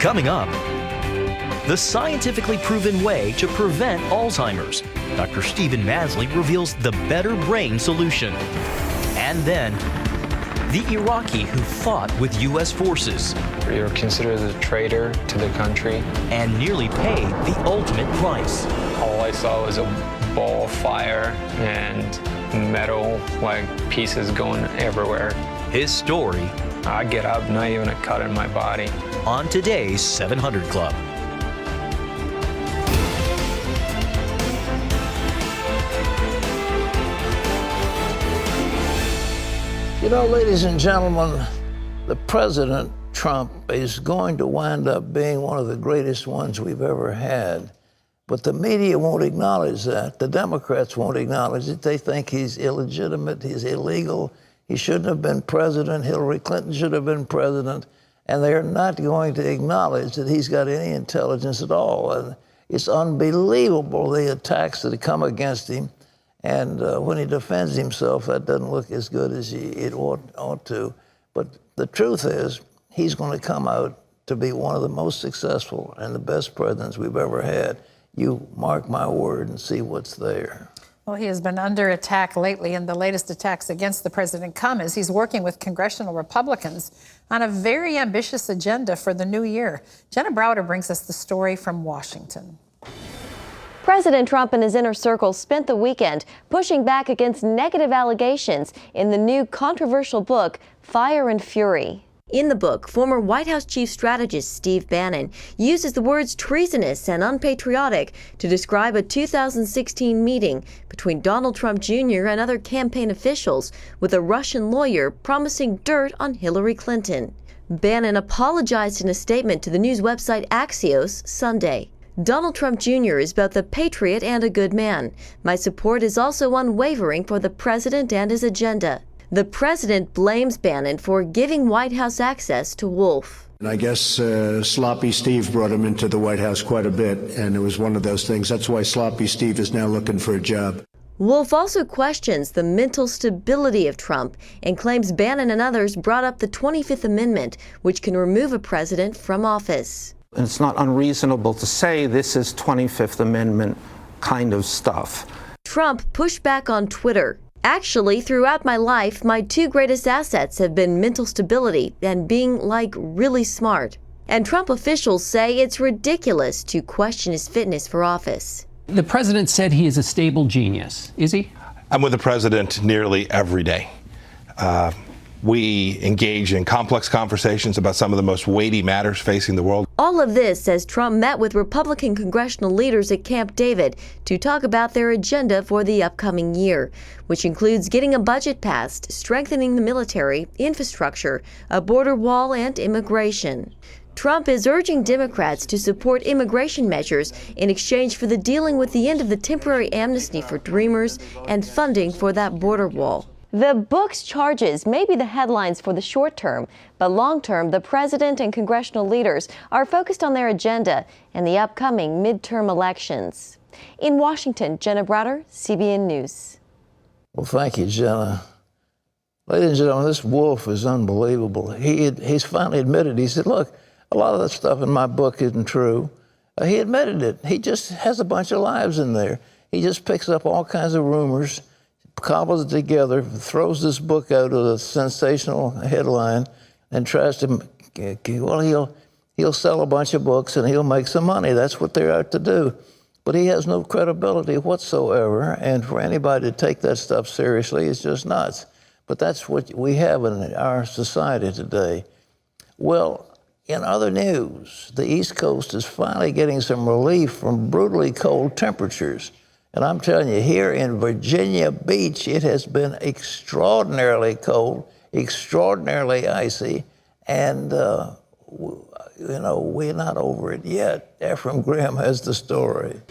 Coming up, the scientifically proven way to prevent Alzheimer's. Dr. Stephen Masley reveals the better brain solution. And then, the Iraqi who fought with U.S. forces. You're considered a traitor to the country. And nearly paid the ultimate price. All I saw was a ball of fire and metal, like pieces going everywhere. His story. I get up, not even a cut in my body. On today's 700 Club. You know, ladies and gentlemen, the President Trump is going to wind up being one of the greatest ones we've ever had. But the media won't acknowledge that. The Democrats won't acknowledge it. They think he's illegitimate, he's illegal, he shouldn't have been president, Hillary Clinton should have been president, and they're not going to acknowledge that he's got any intelligence at all. And it's unbelievable, the attacks that come against him. And when he defends himself, that doesn't look as good as it ought to. But the truth is, he's going to come out to be one of the most successful and the best presidents we've ever had. You mark my word and see what's there. Well, he has been under attack lately, and the latest attacks against the president come as he's working with congressional Republicans on a very ambitious agenda for the new year. Jenna Browder brings us the story from Washington. President Trump and his inner circle spent the weekend pushing back against negative allegations in the new controversial book, Fire and Fury. In the book, former White House chief strategist Steve Bannon uses the words treasonous and unpatriotic to describe a 2016 meeting between Donald Trump Jr. and other campaign officials with a Russian lawyer promising dirt on Hillary Clinton. Bannon apologized in a statement to the news website Axios Sunday. Donald Trump Jr. is both a patriot and a good man. My support is also unwavering for the president and his agenda. The president blames Bannon for giving White House access to Wolf. And I guess Sloppy Steve brought him into the White House quite a bit, and it was one of those things. That's why Sloppy Steve is now looking for a job. Wolf also questions the mental stability of Trump and claims Bannon and others brought up the 25th Amendment, which can remove a president from office. It's not unreasonable to say this is 25th Amendment kind of stuff. Trump pushed back on Twitter. Actually, throughout my life, my two greatest assets have been mental stability and being, really smart. And Trump officials say it's ridiculous to question his fitness for office. The president said he is a stable genius. Is he? I'm with the president nearly every day. We engage in complex conversations about some of the most weighty matters facing the world. All of this as Trump met with Republican congressional leaders at Camp David to talk about their agenda for the upcoming year, which includes getting a budget passed, strengthening the military, infrastructure, a border wall, and immigration. Trump is urging Democrats to support immigration measures in exchange for the dealing with the end of the temporary amnesty for Dreamers and funding for that border wall. The book's charges may be the headlines for the short term, but long term, the president and congressional leaders are focused on their agenda and the upcoming midterm elections. In Washington, Jenna Browder, CBN News. Well, thank you, Jenna. Ladies and gentlemen, this Wolf is unbelievable. He's finally admitted. He said, look, a lot of that stuff in my book isn't true. He admitted it. He just has a bunch of lies in there. He just picks up all kinds of rumors, cobbles it together, throws this book out with a sensational headline, and tries to, well, he'll sell a bunch of books and he'll make some money. That's what they're out to do. But he has no credibility whatsoever, and for anybody to take that stuff seriously is just nuts. But that's what we have in our society today. Well, in other news, the East Coast is finally getting some relief from brutally cold temperatures. And I'm telling you, here in Virginia Beach, it has been extraordinarily cold, extraordinarily icy, and, we're not over it yet. Ephraim Graham has the story.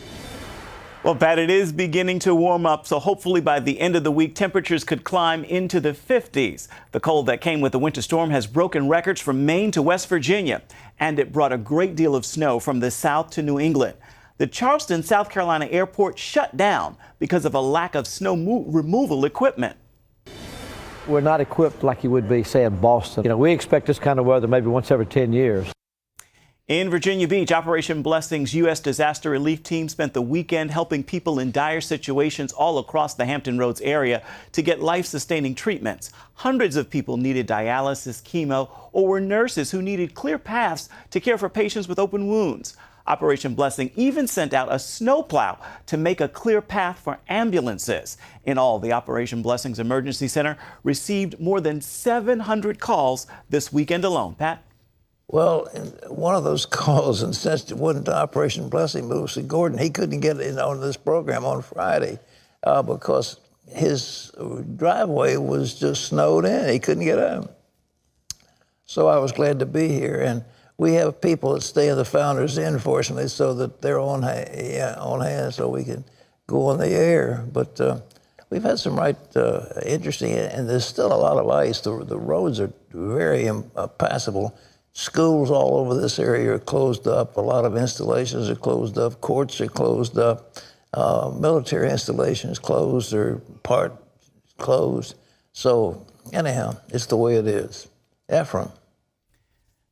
Well, Pat, it is beginning to warm up, so hopefully by the end of the week, temperatures could climb into the 50s. The cold that came with the winter storm has broken records from Maine to West Virginia, and it brought a great deal of snow from the south to New England. The Charleston, South Carolina airport shut down because of a lack of snow removal equipment. We're not equipped like you would be, say, in Boston. We expect this kind of weather maybe once every 10 years. In Virginia Beach, Operation Blessing's U.S. disaster relief team spent the weekend helping people in dire situations all across the Hampton Roads area to get life-sustaining treatments. Hundreds of people needed dialysis, chemo, or were nurses who needed clear paths to care for patients with open wounds. Operation Blessing even sent out a snowplow to make a clear path for ambulances. In all, the Operation Blessing's Emergency Center received more than 700 calls this weekend alone. Pat? Well, one of those calls, and since it wasn't Operation Blessing, but it was Gordon, he couldn't get in on this program on Friday because his driveway was just snowed in. He couldn't get out. So I was glad to be here. And we have people that stay in the Founders Inn, fortunately, so that they're on hand so we can go on the air. But we've had some interesting, and there's still a lot of ice. The roads are very impassable. Schools all over this area are closed up. A lot of installations are closed up. Courts are closed up. Military installations closed or part closed. So anyhow, it's the way it is. Ephraim.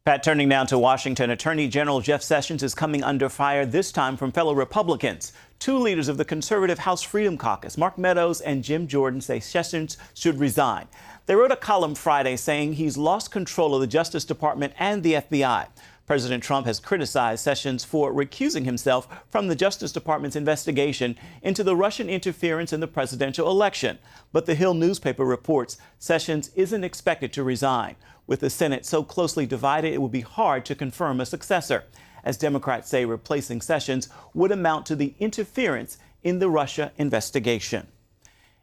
Pat, turning now to Washington, Attorney General Jeff Sessions is coming under fire, this time from fellow Republicans. Two leaders of the conservative House Freedom Caucus, Mark Meadows and Jim Jordan, say Sessions should resign. They wrote a column Friday saying he's lost control of the Justice Department and the FBI. President Trump has criticized Sessions for recusing himself from the Justice Department's investigation into the Russian interference in the presidential election. But the Hill newspaper reports Sessions isn't expected to resign. With the Senate so closely divided, it will be hard to confirm a successor. As Democrats say, replacing Sessions would amount to the interference in the Russia investigation.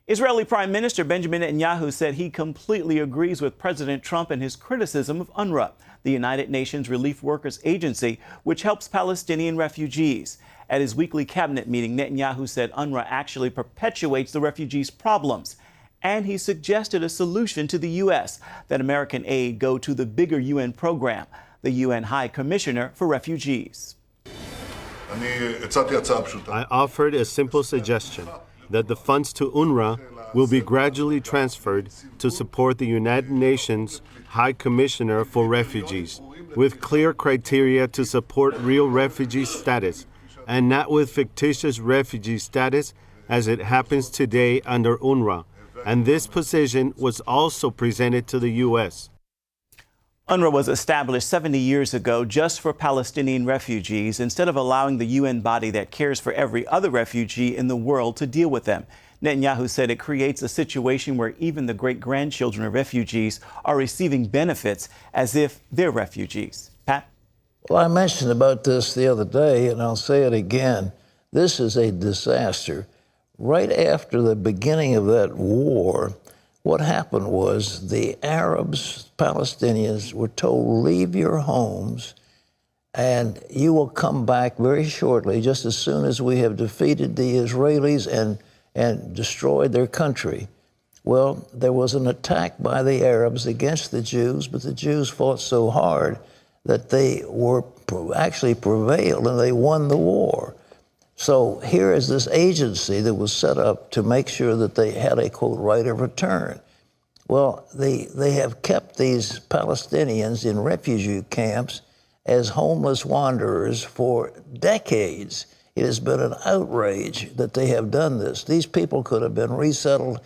Israeli Prime Minister Benjamin Netanyahu said he completely agrees with President Trump and his criticism of UNRWA, the United Nations Relief Workers Agency, which helps Palestinian refugees. At his weekly cabinet meeting, Netanyahu said UNRWA actually perpetuates the refugees' problems. And he suggested a solution to the U.S., that American aid go to the bigger UN program, the UN High Commissioner for Refugees. I offered a simple suggestion that the funds to UNRWA will be gradually transferred to support the United Nations High Commissioner for Refugees, with clear criteria to support real refugee status, and not with fictitious refugee status as it happens today under UNRWA. And this position was also presented to the U.S. UNRWA was established 70 years ago just for Palestinian refugees, instead of allowing the UN body that cares for every other refugee in the world to deal with them. Netanyahu said it creates a situation where even the great-grandchildren of refugees are receiving benefits as if they're refugees. Pat? Well, I mentioned about this the other day, and I'll say it again. This is a disaster. Right after the beginning of that war, what happened was the Arabs, Palestinians, were told, leave your homes and you will come back very shortly, just as soon as we have defeated the Israelis and destroyed their country. Well, there was an attack by the Arabs against the Jews, but the Jews fought so hard that they were actually prevailed and they won the war. So here is this agency that was set up to make sure that they had a, quote, right of return. Well, they have kept these Palestinians in refugee camps as homeless wanderers for decades. It has been an outrage that they have done this. These people could have been resettled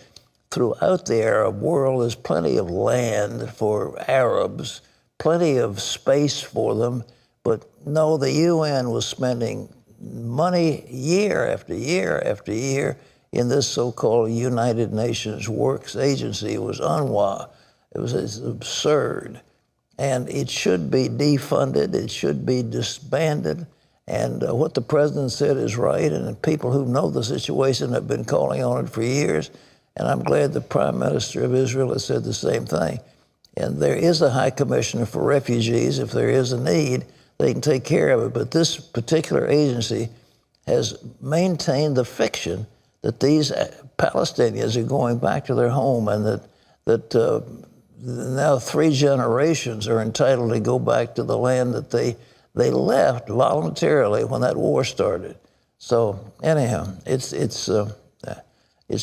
throughout the Arab world. There's plenty of land for Arabs, plenty of space for them, but no, the UN was spending money year after year after year in this so-called United Nations Works Agency. It was UNRWA. It's absurd. And it should be defunded. It should be disbanded. And what the president said is right. And people who know the situation have been calling on it for years. And I'm glad the Prime Minister of Israel has said the same thing. And there is a High Commissioner for Refugees. If there is a need, they can take care of it. But this particular agency has maintained the fiction that these Palestinians are going back to their home and that now 3 generations are entitled to go back to the land that they left voluntarily when that war started. So anyhow, it's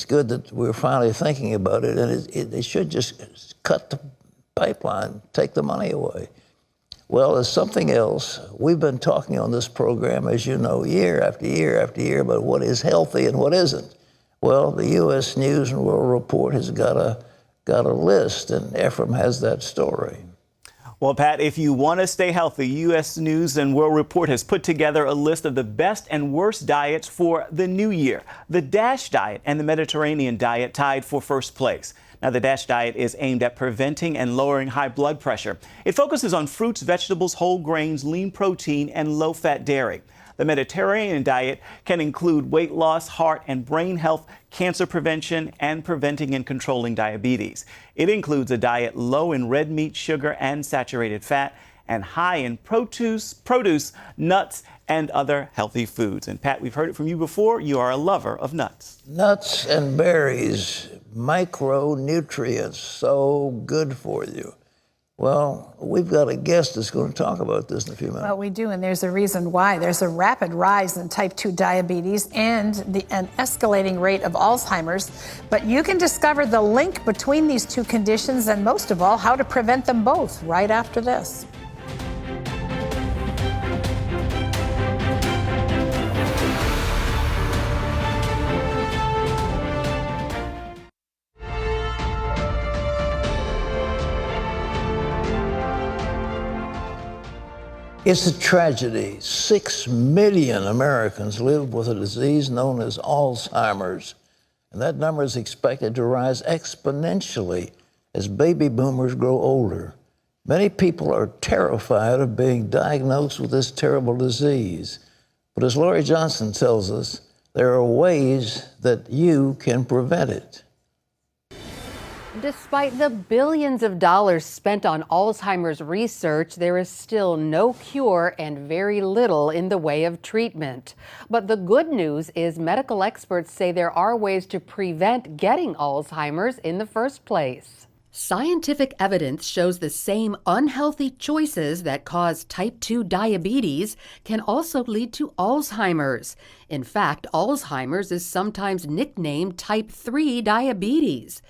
good that we're finally thinking about it, and it should just cut the pipeline, take the money away. Well, there's something else. We've been talking on this program, as you know, year after year after year about what is healthy and what isn't. Well, the U.S. News and World Report has got a list, and Ephraim has that story. Well, Pat, if you want to stay healthy, U.S. News and World Report has put together a list of the best and worst diets for the new year. The DASH diet and the Mediterranean diet tied for first place. Now, the DASH diet is aimed at preventing and lowering high blood pressure. It focuses on fruits, vegetables, whole grains, lean protein, and low-fat dairy. The Mediterranean diet can include weight loss, heart and brain health, cancer prevention, and preventing and controlling diabetes. It includes a diet low in red meat, sugar, and saturated fat, and high in produce, nuts, and other healthy foods. And Pat, we've heard it from you before. You are a lover of nuts. Nuts and berries, micronutrients, so good for you. Well, we've got a guest that's going to talk about this in a few minutes. Well, we do, and there's a reason why. There's a rapid rise in type 2 diabetes and an escalating rate of Alzheimer's. But you can discover the link between these two conditions and, most of all, how to prevent them both right after this. It's a tragedy. 6 million Americans live with a disease known as Alzheimer's, and that number is expected to rise exponentially as baby boomers grow older. Many people are terrified of being diagnosed with this terrible disease. But as Lori Johnson tells us, there are ways that you can prevent it. Despite the billions of dollars spent on Alzheimer's research, there is still no cure and very little in the way of treatment. But the good news is medical experts say there are ways to prevent getting Alzheimer's in the first place. Scientific evidence shows the same unhealthy choices that cause type 2 diabetes can also lead to Alzheimer's. In fact, Alzheimer's is sometimes nicknamed type 3 diabetes.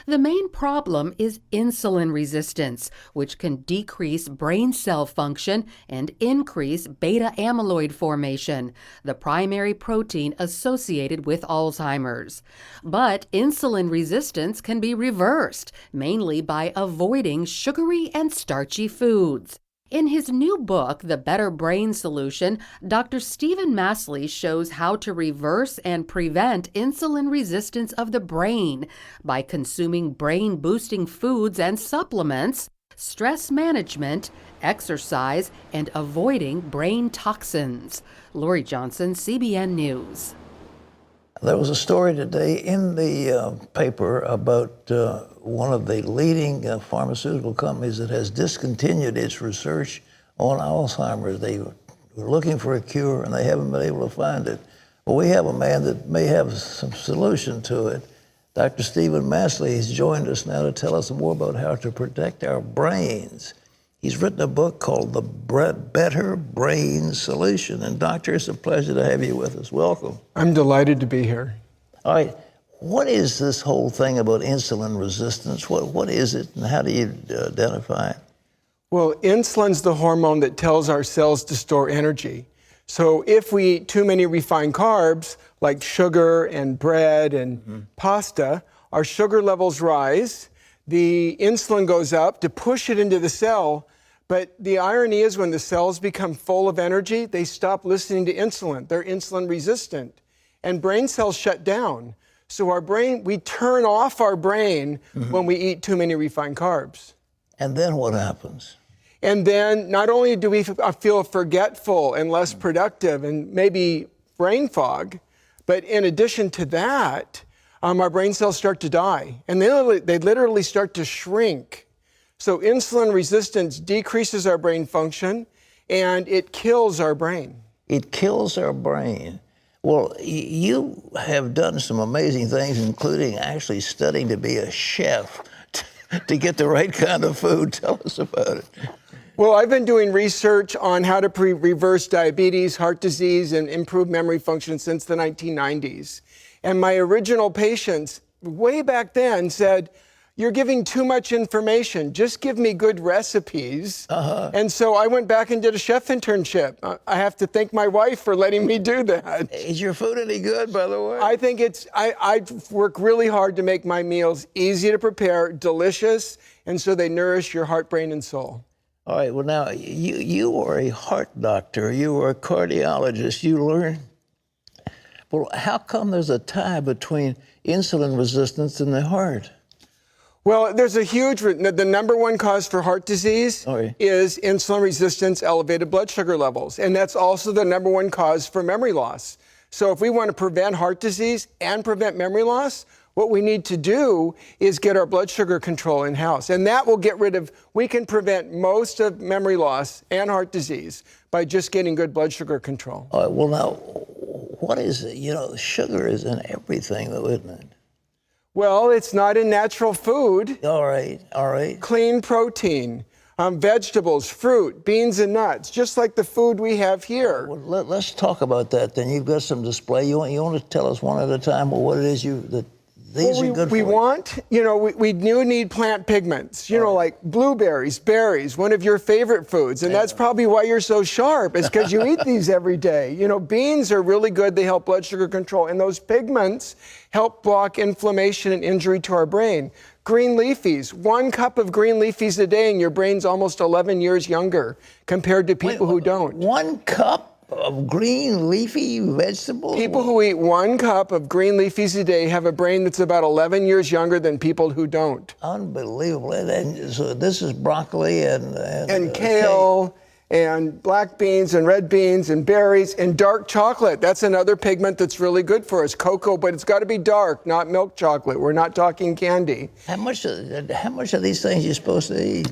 The main problem is insulin resistance, which can decrease brain cell function and increase beta amyloid formation, the primary protein associated with Alzheimer's. But insulin resistance can be reversed, mainly by avoiding sugary and starchy foods. In his new book, The Better Brain Solution, Dr. Stephen Masley shows how to reverse and prevent insulin resistance of the brain by consuming brain-boosting foods and supplements, stress management, exercise, and avoiding brain toxins. Lori Johnson, CBN News. There was a story today in the paper about one of the leading pharmaceutical companies that has discontinued its research on Alzheimer's. They were looking for a cure and they haven't been able to find it. Well, we have a man that may have some solution to it. Dr. Stephen Masley has joined us now to tell us more about how to protect our brains. He's written a book called The Better Brain Solution. And Doctor, it's a pleasure to have you with us. Welcome. I'm delighted to be here. All right. What is this whole thing about insulin resistance? What is it and how do you identify it? Well, insulin's the hormone that tells our cells to store energy. So if we eat too many refined carbs, like sugar and bread and pasta, our sugar levels rise, the insulin goes up to push it into the cell. But the irony is when the cells become full of energy, they stop listening to insulin. They're insulin resistant. And brain cells shut down. So our brain, we turn off our brain when we eat too many refined carbs. And then what happens? And then not only do we feel forgetful and less productive and maybe brain fog, but in addition to that, our brain cells start to die. And they literally start to shrink. So insulin resistance decreases our brain function and it kills our brain. It kills our brain. Well, you have done some amazing things, including actually studying to be a chef to get the right kind of food. Tell us about it. Well, I've been doing research on how to reverse diabetes, heart disease, and improve memory function since the 1990s. And my original patients way back then said, you're giving too much information. Just give me good recipes. And so I went back and did a chef internship. I have to thank my wife for letting me do that. Is your food any good, by the way? I think I work really hard to make my meals easy to prepare, delicious, and so they nourish your heart, brain, and soul. All right, well, now, you were a heart doctor. You were a cardiologist. You learned. Well, how come there's a tie between insulin resistance and the heart? Well, there's a huge, the number one cause for heart disease is insulin resistance, elevated blood sugar levels. And that's also the number one cause for memory loss. So if we want to prevent heart disease and prevent memory loss, what we need to do is get our blood sugar control in-house. And that will get rid of, we can prevent most of memory loss and heart disease by just getting good blood sugar control. All right, well, now, what is it? Sugar is in everything, though, isn't it? Well, it's not in natural food. All right, all right. Clean protein, vegetables, fruit, beans, and nuts, just like the food we have here. Well, let's talk about that then. You've got some display. You want to tell us one at a time what it is these are good for you? We do need plant pigments, like blueberries, berries, one of your favorite foods. And that's probably why you're so sharp, is because you eat these every day. Beans are really good. They help blood sugar control. And those pigments help block inflammation and injury to our brain. Green leafies, 1 cup of green leafies a day and your brain's almost 11 years younger compared to people who don't. 1 cup of green leafy vegetables? People who eat 1 cup of green leafies a day have a brain that's about 11 years younger than people who don't. Unbelievable. So this is broccoli and kale and black beans and red beans and berries and dark chocolate. That's another pigment that's really good for us. Cocoa, but it's got to be dark, not milk chocolate. We're not talking candy. How much of these things are you supposed to eat?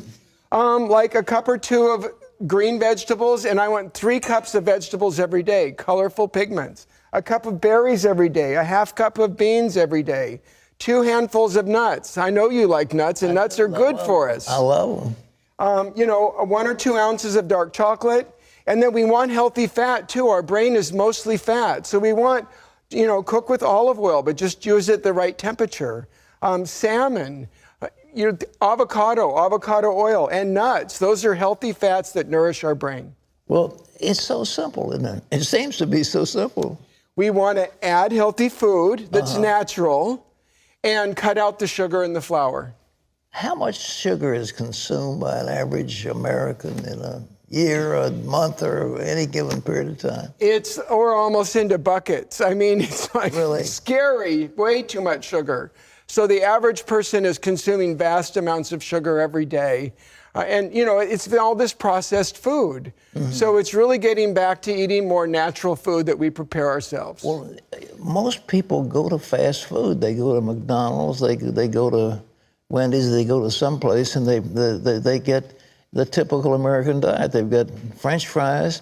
Like a cup or 2 of green vegetables, and I want 3 cups of vegetables every day, colorful pigments. A cup of berries every day, a half cup of beans every day, 2 handfuls of nuts. I know you like nuts, and nuts are good for us. I love them. 1 or 2 ounces of dark chocolate, and then we want healthy fat too. Our brain is mostly fat, so we want, cook with olive oil, but just use it at the right temperature. Salmon. Avocado oil, and nuts. Those are healthy fats that nourish our brain. Well, it's so simple, isn't it? It seems to be so simple. We want to add healthy food that's natural and cut out the sugar and the flour. How much sugar is consumed by an average American in a year, a month, or any given period of time? We're almost into buckets. I mean, it's like scary, way too much sugar. So the average person is consuming vast amounts of sugar every day. It's all this processed food. So it's really getting back to eating more natural food that we prepare ourselves. Well, most people go to fast food. They go to McDonald's, they go to Wendy's, they go to someplace, and they get the typical American diet. They've got French fries,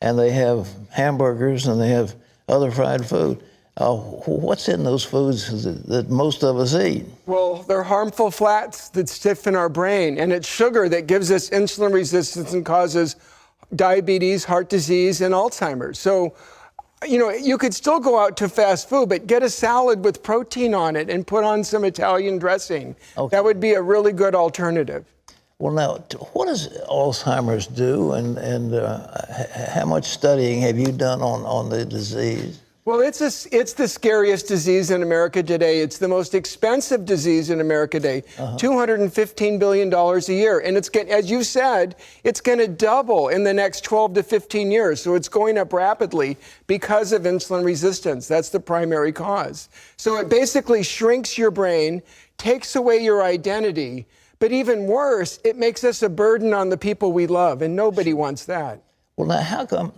and they have hamburgers, and they have other fried food. What's in those foods that most of us eat? Well, they're harmful fats that stiffen our brain, and it's sugar that gives us insulin resistance and causes diabetes, heart disease, and Alzheimer's. So, you could still go out to fast food, but get a salad with protein on it and put on some Italian dressing. Okay. That would be a really good alternative. Well, now, what does Alzheimer's do, and how much studying have you done on the disease? Well, it's the scariest disease in America today. It's the most expensive disease in America today, $215 billion a year. And as you said, it's going to double in the next 12 to 15 years. So it's going up rapidly because of insulin resistance. That's the primary cause. So it basically shrinks your brain, takes away your identity, but even worse, it makes us a burden on the people we love, and nobody wants that. Well, now, how come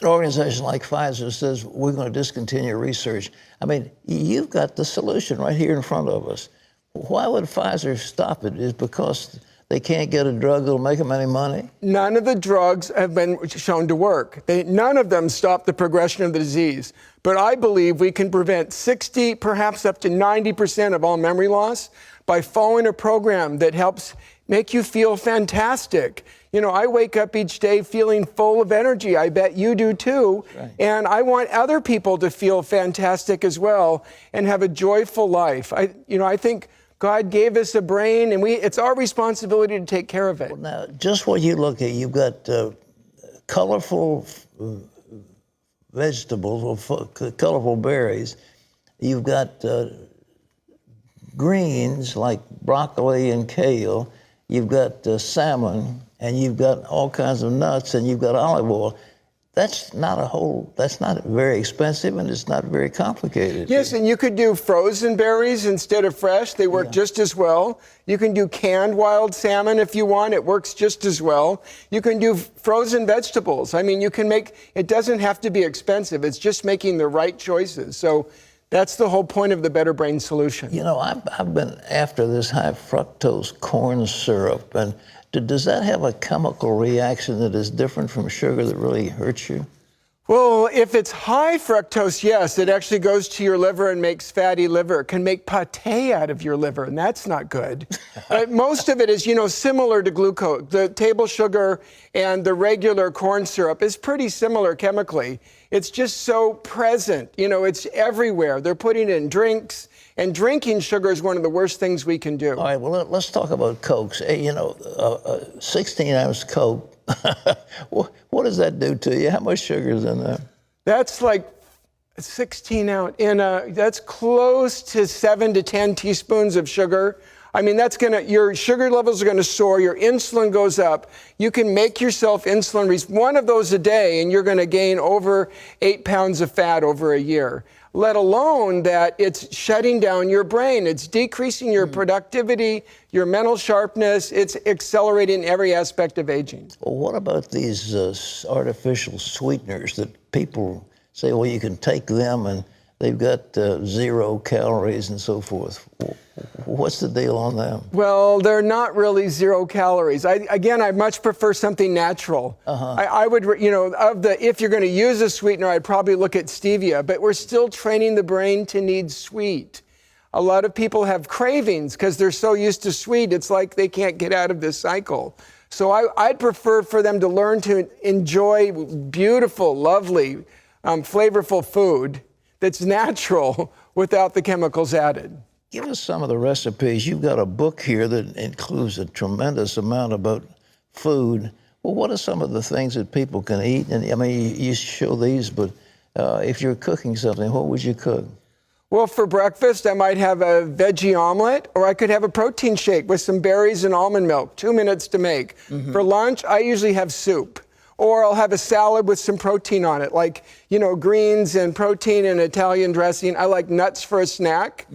an organization like Pfizer says we're going to discontinue research? I mean, you've got the solution right here in front of us. Why would Pfizer stop it? Is it because they can't get a drug that'll make them any money? None of the drugs have been shown to work. None of them stop the progression of the disease. But I believe we can prevent 60, perhaps up to 90% of all memory loss by following a program that helps make you feel fantastic. I wake up each day feeling full of energy. I bet you do too. Right. And I want other people to feel fantastic as well and have a joyful life. I think God gave us a brain, and it's our responsibility to take care of it. Well, now, just what you look at, you've got colorful vegetables or colorful berries. You've got greens like broccoli and kale. You've got salmon, and you've got all kinds of nuts, and you've got olive oil. That's not very expensive, and it's not very complicated. Yes, and you could do frozen berries instead of fresh. They work just as well. You can do canned wild salmon if you want. It works just as well. You can do frozen vegetables. I mean, it doesn't have to be expensive. It's just making the right choices. So that's the whole point of the Better Brain solution. You know, I've been after this high fructose corn syrup, and does that have a chemical reaction that is different from sugar that really hurts you? Well, if it's high fructose, yes, it actually goes to your liver and makes fatty liver. It can make pate out of your liver, and that's not good. Most of it is, similar to glucose. The table sugar and the regular corn syrup is pretty similar chemically. It's just so present. It's everywhere. They're putting it in drinks, and drinking sugar is one of the worst things we can do. All right, well, let's talk about Cokes. Hey, 16-ounce Coke, what does that do to you? How much sugar is in there? That's like 16 ounce. That's close to 7 to 10 teaspoons of sugar. I mean, your sugar levels are going to soar, your insulin goes up. You can make yourself insulin, one of those a day, and you're going to gain over 8 pounds of fat over a year. Let alone that it's shutting down your brain. It's decreasing your productivity, your mental sharpness. It's accelerating every aspect of aging. Well, what about these artificial sweeteners that people say, well, you can take them and they've got 0 calories and so forth? What's the deal on them? Well, they're not really 0 calories. I much prefer something natural. I would, if you're going to use a sweetener, I'd probably look at stevia, but we're still training the brain to need sweet. A lot of people have cravings because they're so used to sweet, it's like they can't get out of this cycle. So I'd prefer for them to learn to enjoy beautiful, lovely, flavorful food that's natural without the chemicals added. Give us some of the recipes. You've got a book here that includes a tremendous amount about food. Well, what are some of the things that people can eat? And I mean, you show these, but if you're cooking something, what would you cook? Well, for breakfast, I might have a veggie omelet, or I could have a protein shake with some berries and almond milk, 2 minutes to make. For lunch, I usually have soup. Or I'll have a salad with some protein on it, like, greens and protein and Italian dressing. I like nuts for a snack.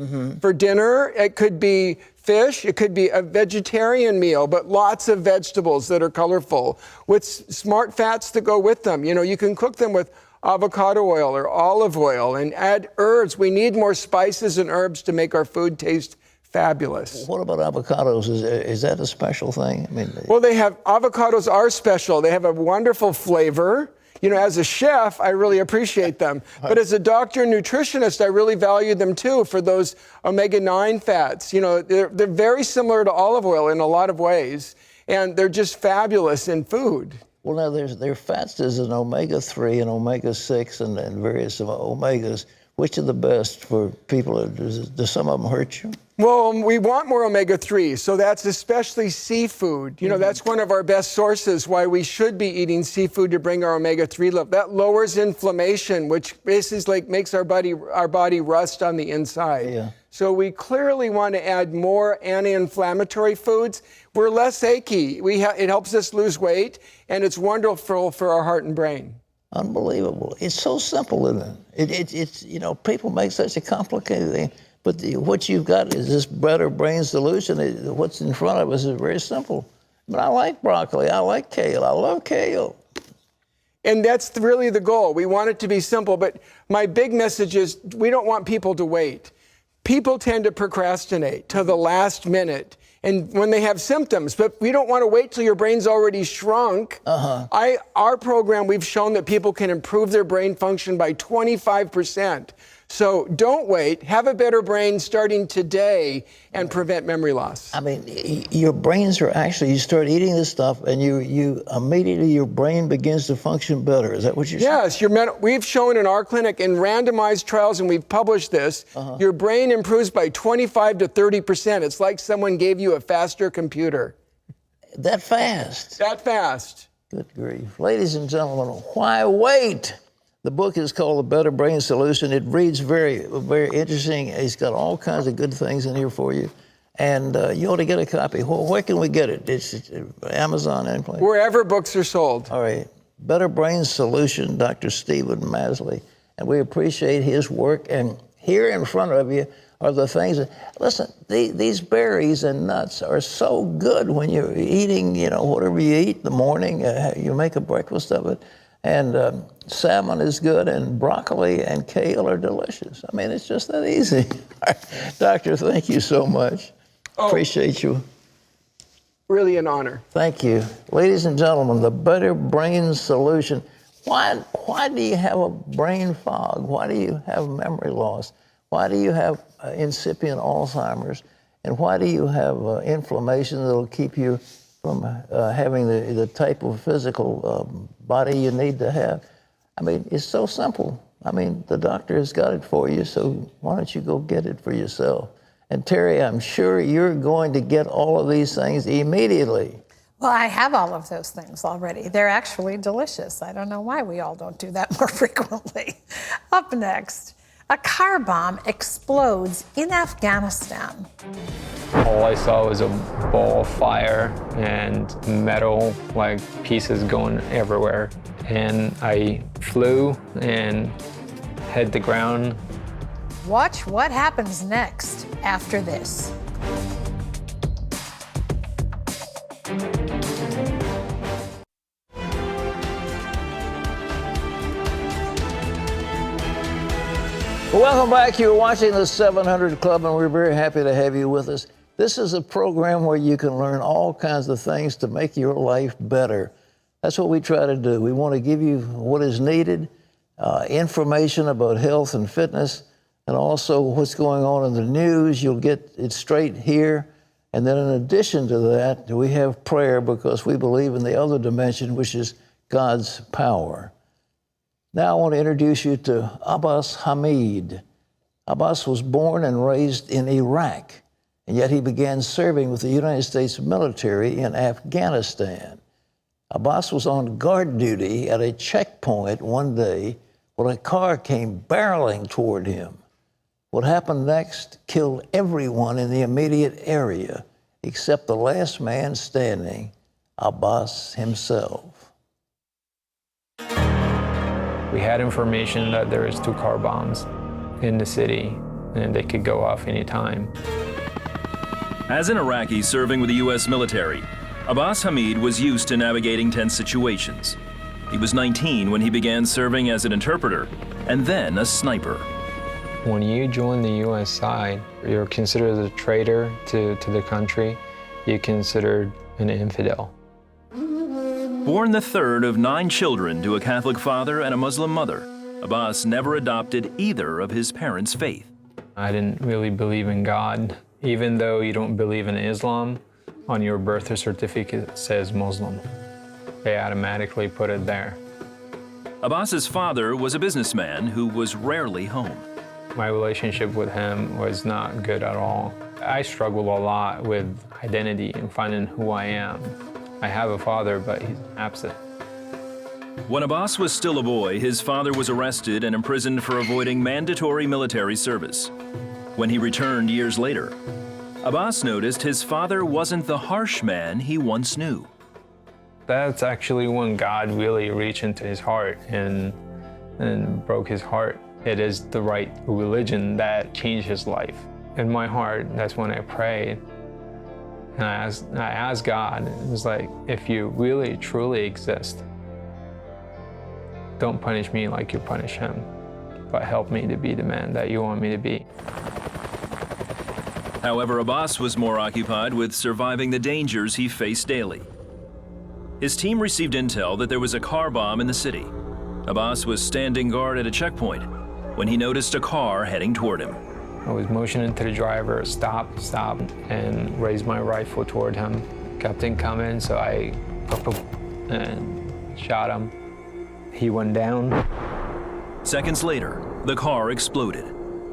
For dinner, it could be fish. It could be a vegetarian meal, but lots of vegetables that are colorful with smart fats that go with them. You can cook them with avocado oil or olive oil and add herbs. We need more spices and herbs to make our food taste fabulous. What about avocados? Is that a special thing? I mean, well, avocados are special. They have a wonderful flavor. As a chef, I really appreciate them. But as a doctor and nutritionist, I really value them too for those omega-9 fats. They're very similar to olive oil in a lot of ways, and they're just fabulous in food. Well, now there are fats. There's an omega-3 and omega-6 and various omegas. Which are the best for people? Do some of them hurt you? Well, we want more omega-3, so that's especially seafood. That's one of our best sources why we should be eating seafood to bring our omega-3 level. That lowers inflammation, which basically makes our body rust on the inside. Yeah. So we clearly want to add more anti-inflammatory foods. We're less achy. It helps us lose weight, and it's wonderful for our heart and brain. Unbelievable. It's so simple, isn't it? It's people make such a complicated thing, but what you've got is this Better Brain solution. What's in front of us is very simple. But I like broccoli. I like kale. I love kale. And that's really the goal. We want it to be simple, but my big message is we don't want people to wait. People tend to procrastinate to the last minute. And when they have symptoms, but we don't want to wait till your brain's already shrunk. Our program, we've shown that people can improve their brain function by 25%. So don't wait. Have a better brain starting today and prevent memory loss. I mean, your brains are actually, you start eating this stuff and you immediately, your brain begins to function better. Is that what you're saying? Yes, we've shown in our clinic in randomized trials, and we've published this, your brain improves by 25 to 30%. It's like someone gave you a faster computer. That fast? That fast. Good grief. Ladies and gentlemen, why wait? The book is called The Better Brain Solution. It reads very, very interesting. It's got all kinds of good things in here for you. And you ought to get a copy. Where can we get it? It's Amazon, anyplace? Wherever books are sold. All right. Better Brain Solution, Dr. Stephen Masley. And we appreciate his work. And here in front of you are the things that, listen, these berries and nuts are so good when you're eating, whatever you eat in the morning. You make a breakfast of it. And salmon is good, and broccoli and kale are delicious. I mean, it's just that easy. Doctor, thank you so much. Appreciate you. Really an honor. Thank you. Ladies and gentlemen, the Better Brain Solution. Why do you have a brain fog? Why do you have memory loss? Why do you have incipient Alzheimer's? And why do you have inflammation that'll keep you from having the type of physical body you need to have? I mean, it's so simple. I mean, the doctor has got it for you, so why don't you go get it for yourself? And Terry, I'm sure you're going to get all of these things immediately. Well, I have all of those things already. They're actually delicious. I don't know why we all don't do that more frequently. Up next, a car bomb explodes in Afghanistan. All I saw was a ball of fire and metal, pieces going everywhere. And I flew and hit the ground. Watch what happens next after this. Welcome back. You're watching the 700 Club, and we're very happy to have you with us. This is a program where you can learn all kinds of things to make your life better. That's what we try to do. We want to give you what is needed, information about health and fitness, and also what's going on in the news. You'll get it straight here. And then in addition to that, we have prayer because we believe in the other dimension, which is God's power. Now I want to introduce you to Abbas Hamid. Abbas was born and raised in Iraq, and yet he began serving with the United States military in Afghanistan. Abbas was on guard duty at a checkpoint one day when a car came barreling toward him. What happened next killed everyone in the immediate area except the last man standing, Abbas himself. We had information that there was 2 car bombs in the city, and they could go off anytime. As an Iraqi serving with the U.S. military, Abbas Hamid was used to navigating tense situations. He was 19 when he began serving as an interpreter and then a sniper. When you join the U.S. side, you're considered a traitor to the country. You're considered an infidel. Born the third of 9 children to a Catholic father and a Muslim mother, Abbas never adopted either of his parents' faith. I didn't really believe in God. Even though you don't believe in Islam, on your birth certificate it says Muslim. They automatically put it there. Abbas's father was a businessman who was rarely home. My relationship with him was not good at all. I struggle a lot with identity and finding who I am. I have a father, but he's absent. When Abbas was still a boy, his father was arrested and imprisoned for avoiding mandatory military service. When he returned years later, Abbas noticed his father wasn't the harsh man he once knew. That's actually when God really reached into his heart and broke his heart. It is the right religion that changed his life. In my heart, that's when I prayed. And I asked God, it was like, if you really, truly exist, don't punish me like you punish him, but help me to be the man that you want me to be. However, Abbas was more occupied with surviving the dangers he faced daily. His team received intel that there was a car bomb in the city. Abbas was standing guard at a checkpoint when he noticed a car heading toward him. I was motioning to the driver, stop, and raised my rifle toward him. Kept him coming, so I and shot him. He went down. Seconds later, the car exploded.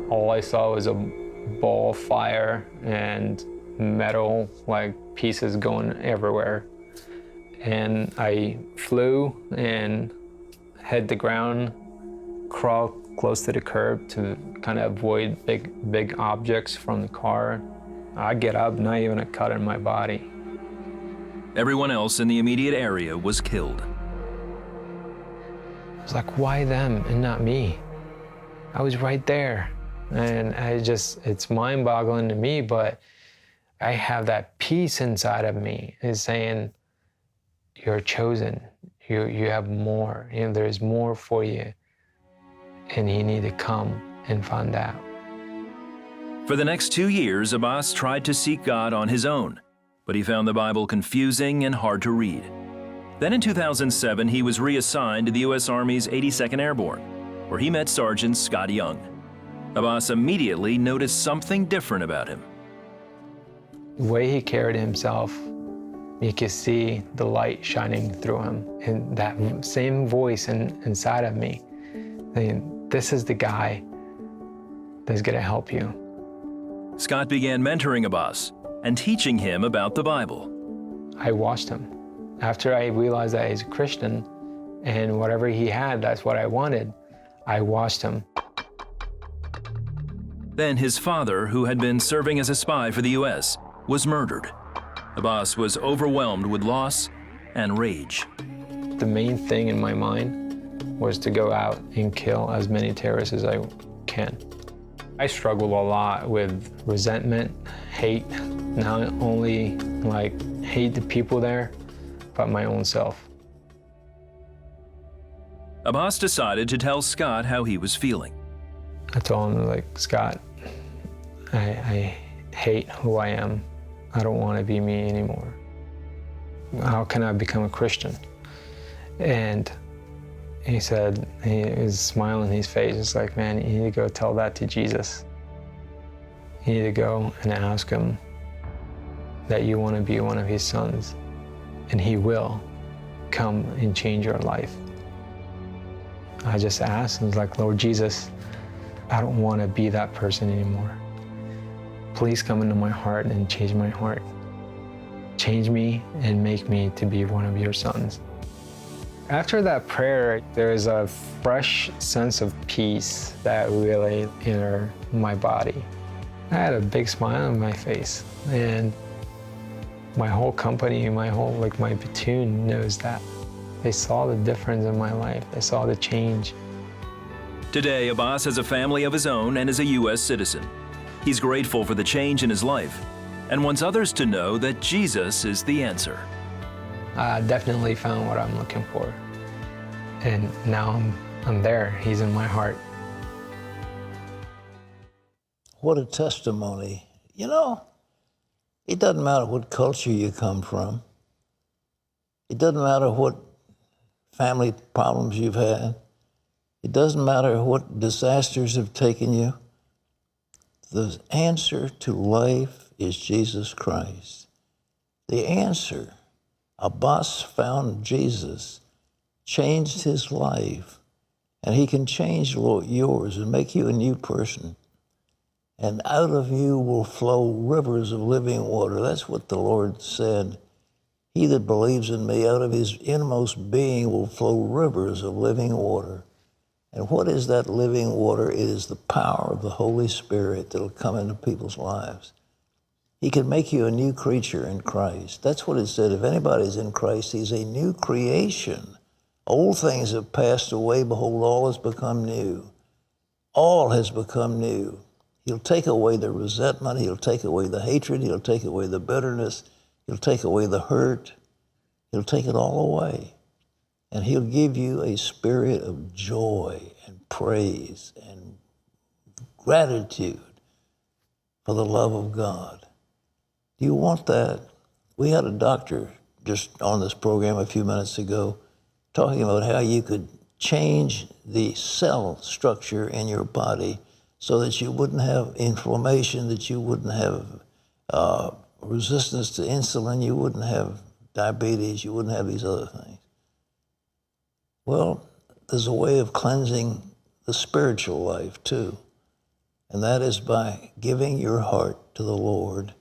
All I saw was a ball of fire and metal, like pieces going everywhere. And I flew and hit the ground, crawled close to the curb to kind of avoid big objects from the car. I get up, not even a cut in my body. Everyone else in the immediate area was killed. It's like, why them and not me? I was right there. And it's mind-boggling to me, but I have that peace inside of me is saying, you're chosen. You have more. You know, there's more for you. And you need to come and find out. For the next 2 years, Abbas tried to seek God on his own, but he found the Bible confusing and hard to read. Then in 2007, he was reassigned to the U.S. Army's 82nd Airborne, where he met Sergeant Scott Young. Abbas immediately noticed something different about him. The way he carried himself, you could see the light shining through him, and that same voice inside of me saying, this is the guy that's gonna help you. Scott began mentoring Abbas and teaching him about the Bible. I watched him. After I realized that he's a Christian and whatever he had, that's what I wanted, I watched him. Then his father, who had been serving as a spy for the U.S., was murdered. Abbas was overwhelmed with loss and rage. The main thing in my mind was to go out and kill as many terrorists as I can. I struggled a lot with resentment, hate, not only hate the people there, but my own self. Abbas decided to tell Scott how he was feeling. I told him, Scott, I hate who I am. I don't want to be me anymore. How can I become a Christian? And he said, he was smiling in his face. It's like, man, you need to go tell that to Jesus. You need to go and ask him that you want to be one of his sons, and he will come and change your life. I just asked, and was like, Lord Jesus, I don't want to be that person anymore. Please come into my heart and change my heart. Change me and make me to be one of your sons. After that prayer, there was a fresh sense of peace that really entered my body. I had a big smile on my face, and my whole company, my platoon knows that. They saw the difference in my life. They saw the change. Today, Abbas has a family of his own and is a U.S. citizen. He's grateful for the change in his life and wants others to know that Jesus is the answer. I definitely found what I'm looking for. And now I'm there. He's in my heart. What a testimony. You know, it doesn't matter what culture you come from. It doesn't matter what family problems you've had. It doesn't matter what disasters have taken you. The answer to life is Jesus Christ. The answer. Abbas found Jesus, changed his life, and he can change yours and make you a new person. And out of you will flow rivers of living water. That's what the Lord said. He that believes in me, out of his inmost being will flow rivers of living water. And what is that living water? It is the power of the Holy Spirit that will come into people's lives. He can make you a new creature in Christ. That's what it said. If anybody's in Christ, he's a new creation. Old things have passed away. Behold, all has become new. All has become new. He'll take away the resentment. He'll take away the hatred. He'll take away the bitterness. He'll take away the hurt. He'll take it all away. And he'll give you a spirit of joy and praise and gratitude for the love of God. Do you want that? We had a doctor just on this program a few minutes ago talking about how you could change the cell structure in your body so that you wouldn't have inflammation, that you wouldn't have resistance to insulin, you wouldn't have diabetes, you wouldn't have these other things. Well, there's a way of cleansing the spiritual life too, and that is by giving your heart to the Lord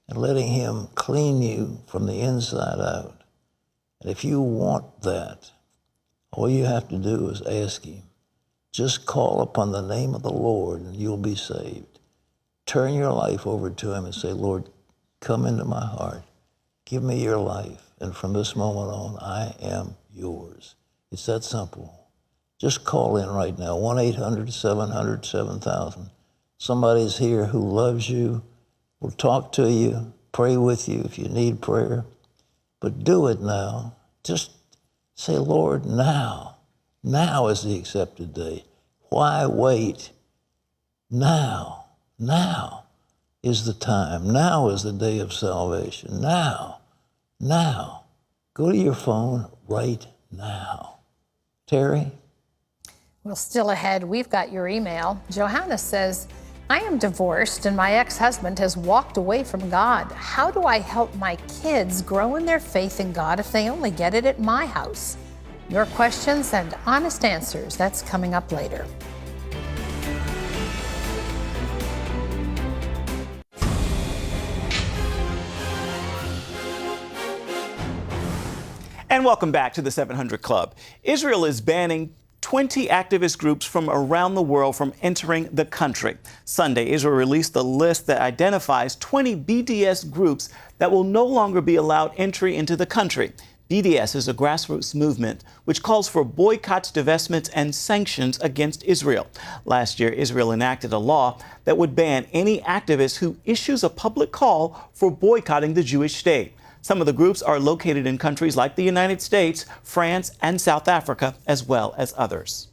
and letting Him clean you from the inside out. And if you want that, all you have to do is ask Him. Just call upon the name of the Lord and you'll be saved. Turn your life over to Him and say, Lord, come into my heart. Give me your life. And from this moment on, I am yours. It's that simple. Just call in right now, 1-800-700-7000. Somebody's here who loves you, will talk to you, pray with you if you need prayer. But do it now. Just say, Lord, now. Now is the accepted day. Why wait? Now is the time. Now is the day of salvation. Now. Go to your phone right now. Terry? Well, still ahead, we've got your email. Johanna says, I am divorced and my ex-husband has walked away from God. How do I help my kids grow in their faith in God if they only get it at my house? Your questions and honest answers, that's coming up later. And welcome back to the 700 Club. Israel is banning 20 activist groups from around the world from entering the country. Sunday, Israel released a list that identifies 20 BDS groups that will no longer be allowed entry into the country. BDS is a grassroots movement which calls for boycotts, divestments, and sanctions against Israel. Last year, Israel enacted a law that would ban any activist who issues a public call for boycotting the Jewish state. Some of the groups are located in countries like the United States, France, and South Africa, as well as others.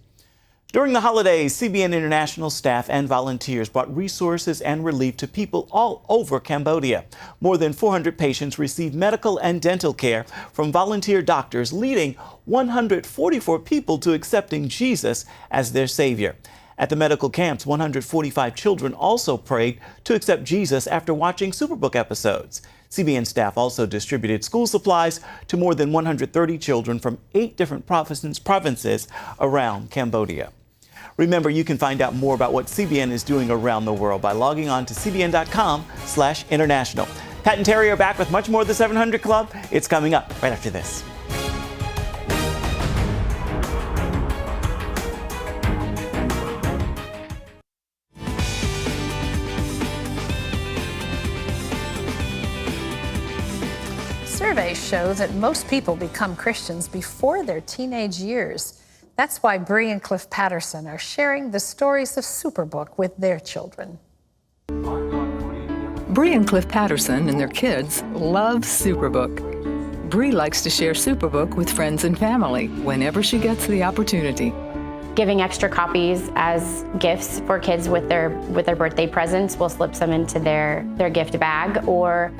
During the holidays, CBN International staff and volunteers brought resources and relief to people all over Cambodia. More than 400 patients received medical and dental care from volunteer doctors, leading 144 people to accepting Jesus as their Savior. At the medical camps, 145 children also prayed to accept Jesus after watching Superbook episodes. CBN staff also distributed school supplies to more than 130 children from 8 different provinces around Cambodia. Remember, you can find out more about what CBN is doing around the world by logging on to cbn.com/international. Pat and Terry are back with much more of the 700 Club. It's coming up right after this. Surveys show that most people become Christians before their teenage years. That's why Bree and Cliff Patterson are sharing the stories of Superbook with their children. Bree and Cliff Patterson and their kids love Superbook. Bree likes to share Superbook with friends and family whenever she gets the opportunity. Giving extra copies as gifts for kids with their birthday presents. We'll slip some into their gift bag, or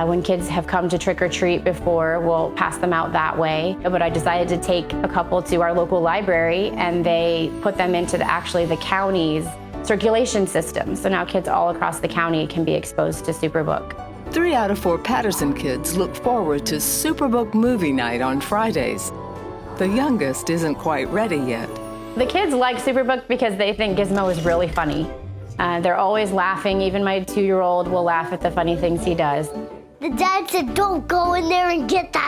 when kids have come to trick or treat before, we'll pass them out that way. But I decided to take a couple to our local library, and they put them into the county's circulation system. So now kids all across the county can be exposed to Superbook. 3 out of 4 Patterson kids look forward to Superbook movie night on Fridays. The youngest isn't quite ready yet. The kids like Superbook because they think Gizmo is really funny. They're always laughing. Even my 2-year-old will laugh at the funny things he does. The dad said, don't go in there and get the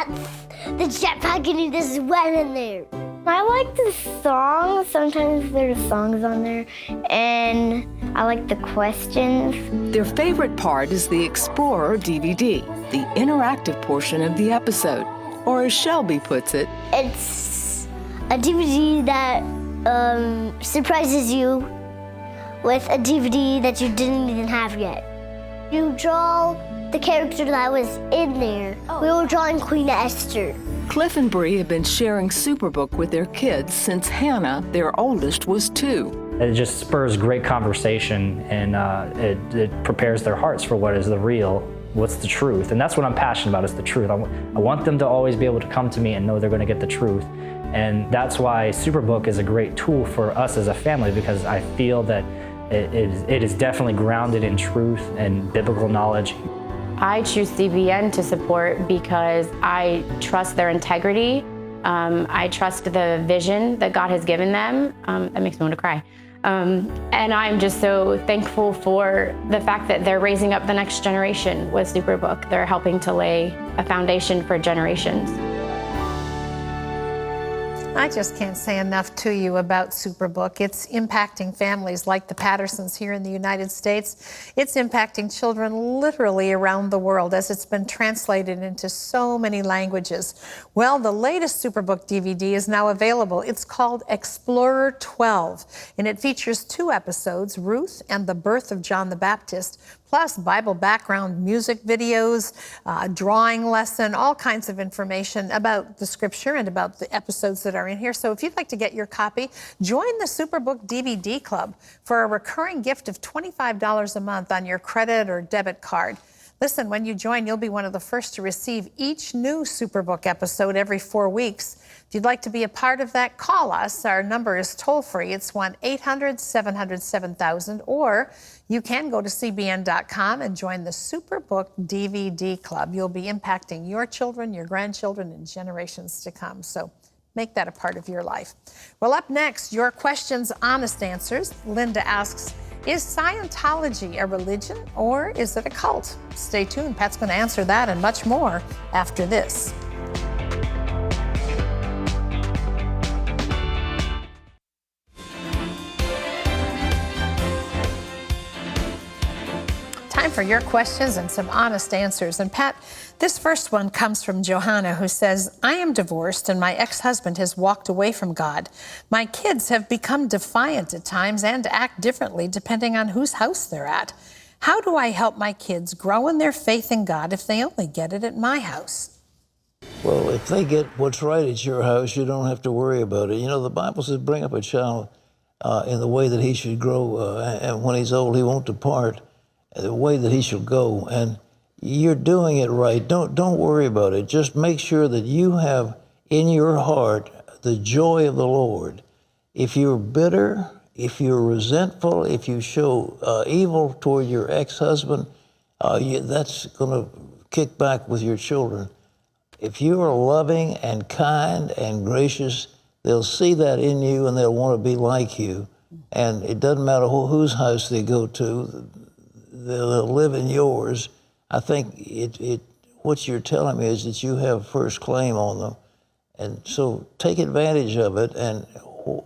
jetpack and this wet in there. I like the songs. Sometimes there's songs on there. And I like the questions. Their favorite part is the Explorer DVD, the interactive portion of the episode. Or as Shelby puts it, it's a DVD that surprises you with a DVD that you didn't even have yet. You draw the character that was in there. We were drawing Queen Esther. Cliff and Bree have been sharing Superbook with their kids since Hannah, their oldest, was 2. It just spurs great conversation, and it prepares their hearts for what is the real, what's the truth. And that's what I'm passionate about, is the truth. I want them to always be able to come to me and know they're going to get the truth. And that's why Superbook is a great tool for us as a family, because I feel that it is definitely grounded in truth and biblical knowledge. I choose CBN to support because I trust their integrity. I trust the vision that God has given them. That makes me want to cry. And I'm just so thankful for the fact that they're raising up the next generation with Superbook. They're helping to lay a foundation for generations. I just can't say enough to you about Superbook. It's impacting families like the Pattersons here in the United States. It's impacting children literally around the world as it's been translated into so many languages. Well, the latest Superbook DVD is now available. It's called Explorer 12, and it features 2 episodes, Ruth and the Birth of John the Baptist, plus Bible background music videos, drawing lesson, all kinds of information about the scripture and about the episodes that are in here. So if you'd like to get your copy, join the Superbook DVD Club for a recurring gift of $25 a month on your credit or debit card. Listen, when you join, you'll be one of the first to receive each new Superbook episode every 4 weeks. If you'd like to be a part of that, call us. Our number is toll-free. It's 1-800-700-7000, or you can go to cbn.com and join the Superbook DVD Club. You'll be impacting your children, your grandchildren, and generations to come. So make that a part of your life. Well, up next, your questions, honest answers. Linda asks, is Scientology a religion or is it a cult? Stay tuned. Pat's going to answer that and much more after this. Time for your questions and some honest answers. And Pat, this first one comes from Johanna, who says, I am divorced and my ex-husband has walked away from God. My kids have become defiant at times and act differently depending on whose house they're at. How do I help my kids grow in their faith in God if they only get it at my house? Well, if they get what's right at your house, you don't have to worry about it. You know, the Bible says bring up a child in the way that he should grow, and when he's old, he won't depart. The way that he shall go, and you're doing it right. Don't worry about it. Just make sure that you have in your heart the joy of the Lord. If you're bitter, if you're resentful, if you show evil toward your ex-husband, that's going to kick back with your children. If you are loving and kind and gracious, they'll see that in you and they'll want to be like you. And it doesn't matter whose house they go to. They'll live in yours. I think what you're telling me is that you have first claim on them. And so take advantage of it and,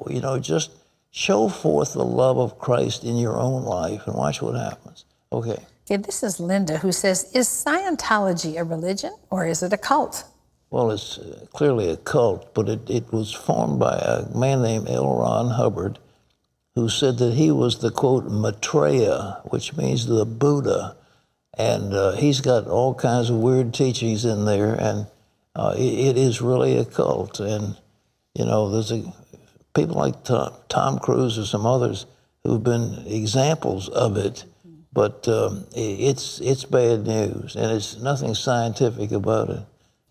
you know, just show forth the love of Christ in your own life and watch what happens. Okay. Okay, this is Linda, who says, is Scientology a religion or is it a cult? Well, it's clearly a cult, but it was formed by a man named L. Ron Hubbard, who said that he was the, quote, Maitreya, which means the Buddha. And he's got all kinds of weird teachings in there, and it is really a cult. And, you know, there's people like Tom Cruise or some others who've been examples of it, but it's bad news, and it's nothing scientific about it.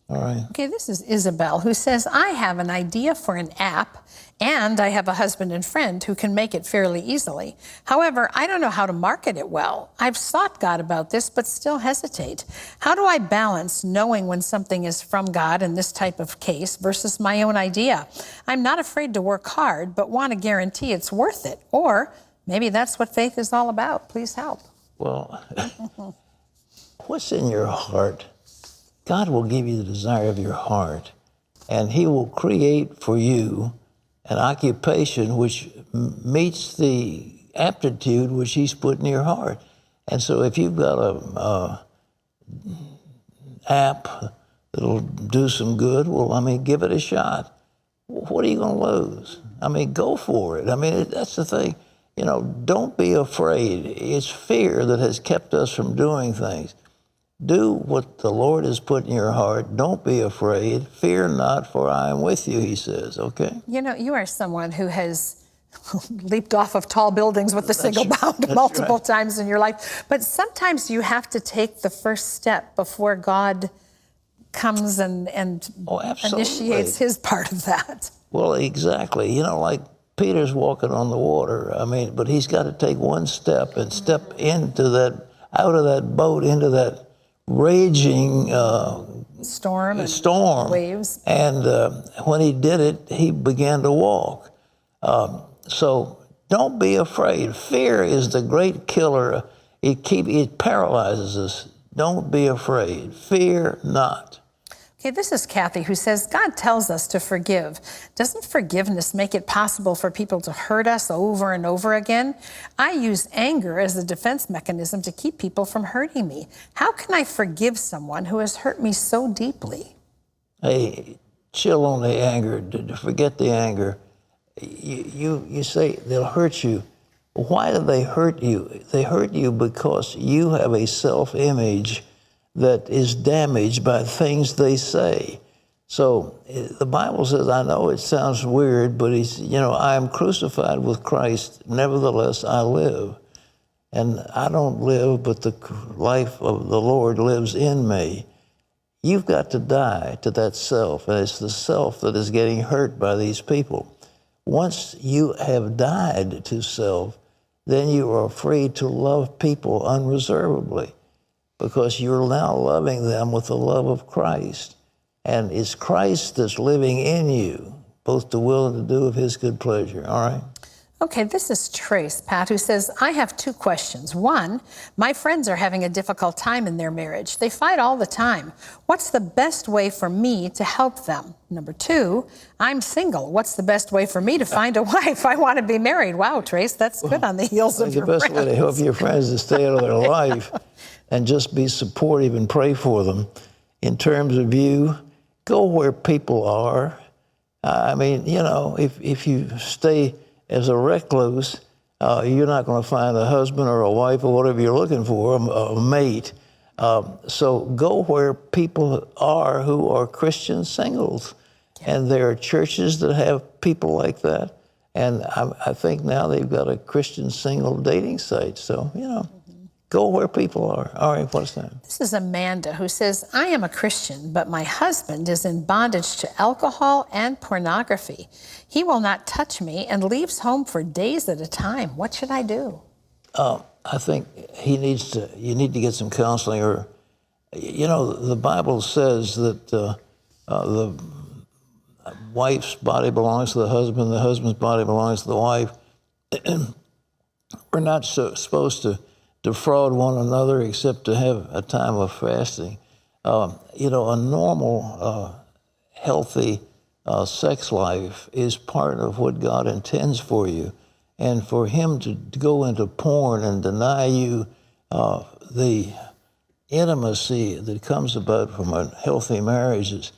All right. Okay, this is Isabel, who says, I have an idea for an app, and I have a husband and friend who can make it fairly easily. However, I don't know how to market it well. I've sought God about this, but still hesitate. How do I balance knowing when something is from God in this type of case versus my own idea? I'm not afraid to work hard, but want to guarantee it's worth it. Or maybe that's what faith is all about. Please help. Well, what's in your heart? God will give you the desire of your heart, and he will create for you an occupation which meets the aptitude which he's put in your heart. And so if you've got a app that'll do some good, well, I mean, give it a shot. What are you going to lose? I mean, go for it. I mean, that's the thing. You know, don't be afraid. It's fear that has kept us from doing things. Do what the Lord has put in your heart. Don't be afraid. Fear not, for I am with you, he says, okay? You know, you are someone who has leaped off of tall buildings with the single bound multiple times in your life. But sometimes you have to take the first step before God comes and initiates his part of that. Well, exactly. You know, like Peter's walking on the water. I mean, but he's got to take one step and step into that, out of that boat, into that raging storm waves. And when he did it, he began to walk. So don't be afraid. Fear is the great killer. It paralyzes us. Don't be afraid. Fear not. Okay, this is Kathy, who says, God tells us to forgive. Doesn't forgiveness make it possible for people to hurt us over and over again? I use anger as a defense mechanism to keep people from hurting me. How can I forgive someone who has hurt me so deeply? Hey, chill on the anger. Forget the anger. You say they'll hurt you. Why do they hurt you? They hurt you because you have a self-image that is damaged by things they say. So the Bible says, I know it sounds weird, but I am crucified with Christ, nevertheless I live. And I don't live, but the life of the Lord lives in me. You've got to die to that self, and it's the self that is getting hurt by these people. Once you have died to self, then you are free to love people unreservedly, because you're now loving them with the love of Christ. And it's Christ that's living in you, both to will and to do of his good pleasure, all right? Okay, this is Trace, Pat, who says, I have two questions. One, my friends are having a difficult time in their marriage. They fight all the time. What's the best way for me to help them? Number two, I'm single. What's the best way for me to find a wife? I want to be married. Wow, Trace, that's good on the heels of your friends. The best way to help your friends is stay out of their life and just be supportive and pray for them. In terms of you, go where people are. I mean, if you stay as a recluse, you're not going to find a husband or a wife or whatever you're looking for, a mate. So go where people are who are Christian singles. And there are churches that have people like that. And I think now they've got a Christian single dating site. So, go where people are. All right, what's that? This is Amanda, who says, I am a Christian, but my husband is in bondage to alcohol and pornography. He will not touch me and leaves home for days at a time. What should I do? I think you need to get some counseling. Or, the Bible says that the wife's body belongs to the husband's body belongs to the wife. We're not supposed to defraud one another except to have a time of fasting. A normal, healthy sex life is part of what God intends for you. And for him to go into porn and deny you the intimacy that comes about from a healthy marriage,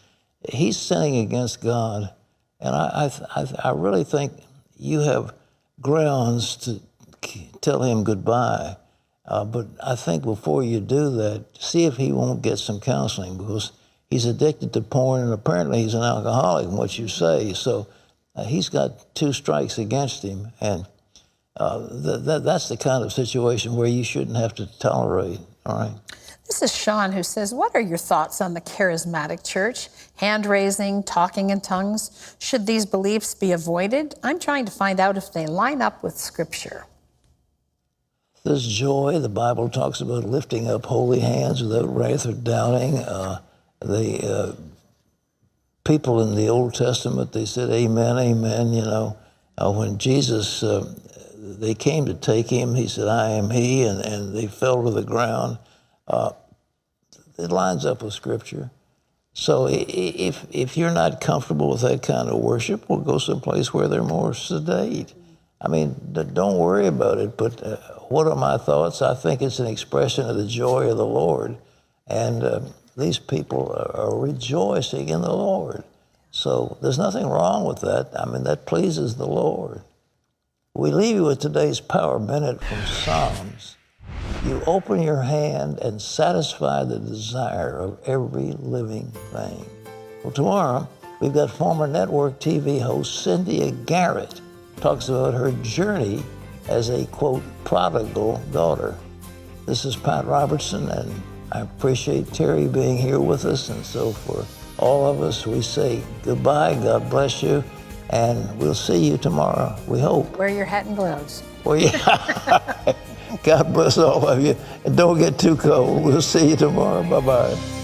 he's sinning against God. And I really think you have grounds to tell him goodbye. But I think before you do that, see if he won't get some counseling, because he's addicted to porn, and apparently he's an alcoholic in what you say. So he's got 2 strikes against him, and that's the kind of situation where you shouldn't have to tolerate, all right? This is Sean, who says, what are your thoughts on the charismatic church? Hand-raising, talking in tongues. Should these beliefs be avoided? I'm trying to find out if they line up with Scripture. This joy, the Bible talks about lifting up holy hands without wrath or doubting. The people in the Old Testament, they said, amen, amen. When Jesus, they came to take him, he said, I am he, and they fell to the ground. It lines up with Scripture. So if you're not comfortable with that kind of worship, we'll go someplace where they're more sedate. I mean, don't worry about it, but what are my thoughts? I think it's an expression of the joy of the Lord, and these people are rejoicing in the Lord. So there's nothing wrong with that. I mean, that pleases the Lord. We leave you with today's Power Minute from Psalms. You open your hand and satisfy the desire of every living thing. Well, tomorrow, we've got former network TV host Cynthia Garrett talks about her journey as a, quote, prodigal daughter. This is Pat Robertson, and I appreciate Terry being here with us. And so for all of us, we say goodbye, God bless you, And we'll see you tomorrow, we hope. Wear your hat and gloves. Well, yeah. God bless all of you. And don't get too cold. We'll see you tomorrow. Bye-bye.